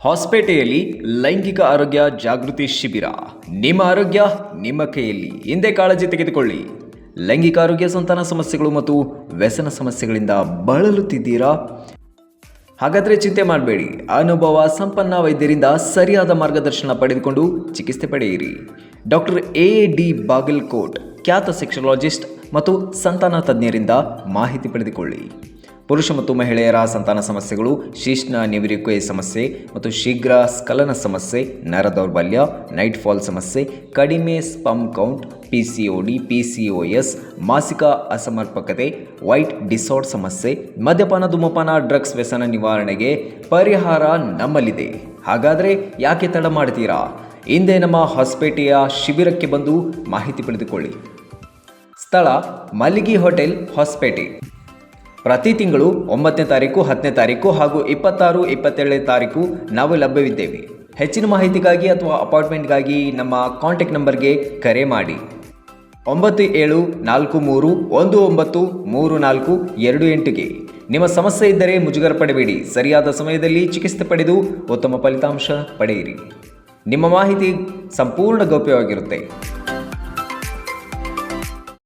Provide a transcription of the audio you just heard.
ಹೊಸಪೇಟೆಯಲ್ಲಿ ಲೈಂಗಿಕ ಆರೋಗ್ಯ ಜಾಗೃತಿ ಶಿಬಿರ. ನಿಮ್ಮ ಆರೋಗ್ಯ ನಿಮ್ಮ ಕೈಯಲ್ಲಿ. ಹಿಂದೆ ಕಾಳಜಿ ತೆಗೆದುಕೊಳ್ಳಿ. ಲೈಂಗಿಕ ಆರೋಗ್ಯ, ಸಂತಾನ ಸಮಸ್ಯೆಗಳು ಮತ್ತು ವ್ಯಸನ ಸಮಸ್ಯೆಗಳಿಂದ ಬಳಲುತ್ತಿದ್ದೀರಾ? ಹಾಗಾದರೆ ಚಿಂತೆ ಮಾಡಬೇಡಿ. ಅನುಭವ ಸಂಪನ್ನ ವೈದ್ಯರಿಂದ ಸರಿಯಾದ ಮಾರ್ಗದರ್ಶನ ಪಡೆದುಕೊಂಡು ಚಿಕಿತ್ಸೆ ಪಡೆಯಿರಿ. ಡಾಕ್ಟರ್ AD ಬಾಗಲ್ಕೋಟ್, ಖ್ಯಾತ ಸೆಕ್ಸಾಲಜಿಸ್ಟ್ ಮತ್ತು ಸಂತಾನ ತಜ್ಞರಿಂದ ಮಾಹಿತಿ ಪಡೆದುಕೊಳ್ಳಿ. ಪುರುಷ ಮತ್ತು ಮಹಿಳೆಯರ ಸಂತಾನ ಸಮಸ್ಯೆಗಳು, ಶಿಶ್ನ ನಿವಿರುವಿಕೆ ಸಮಸ್ಯೆ ಮತ್ತು ಶೀಘ್ರ ಸ್ಖಲನ ಸಮಸ್ಯೆ, ನರ ದೌರ್ಬಲ್ಯ, ನೈಟ್ ಫಾಲ್ ಸಮಸ್ಯೆ, ಕಡಿಮೆ ಸ್ಪರ್ಮ್ ಕೌಂಟ್, PCOD, PCOS, ಮಾಸಿಕ ಅಸಮರ್ಪಕತೆ, ವೈಟ್ ಡಿಸಾರ್ಡ್ ಸಮಸ್ಯೆ, ಮದ್ಯಪಾನ, ಧೂಮಪಾನ, ಡ್ರಗ್ಸ್ ವ್ಯಸನ ನಿವಾರಣೆಗೆ ಪರಿಹಾರ ನಮ್ಮಲ್ಲಿದೆ. ಹಾಗಾದರೆ ಯಾಕೆ ತಡ ಮಾಡ್ತೀರಾ? ಹಿಂದೆ ನಮ್ಮ ಹೊಸಪೇಟೆಯ ಶಿಬಿರಕ್ಕೆ ಬಂದು ಮಾಹಿತಿ ಪಡೆದುಕೊಳ್ಳಿ. ಸ್ಥಳ ಮಲ್ಲಿಗೆ ಹೋಟೆಲ್, ಹೊಸಪೇಟೆ. ಪ್ರತಿ ತಿಂಗಳು 9ನೇ ತಾರೀಕು, 10ನೇ ತಾರೀಕು ಹಾಗೂ 26, 27ನೇ ತಾರೀಕು ನಾವು ಲಭ್ಯವಿದ್ದೇವೆ. ಹೆಚ್ಚಿನ ಮಾಹಿತಿಗಾಗಿ ಅಥವಾ ಅಪಾಯಿಂಟ್ಮೆಂಟ್ಗಾಗಿ ನಮ್ಮ ಕಾಂಟ್ಯಾಕ್ಟ್ ನಂಬರ್ಗೆ ಕರೆ ಮಾಡಿ. 9743193428ಗೆ. ನಿಮ್ಮ ಸಮಸ್ಯೆ ಇದ್ದರೆ ಮುಜುಗರ ಪಡಬೇಡಿ. ಸರಿಯಾದ ಸಮಯದಲ್ಲಿ ಚಿಕಿತ್ಸೆ ಪಡೆದು ಉತ್ತಮ ಫಲಿತಾಂಶ ಪಡೆಯಿರಿ. ನಿಮ್ಮ ಮಾಹಿತಿ ಸಂಪೂರ್ಣ ಗೌಪ್ಯವಾಗಿರುತ್ತೆ.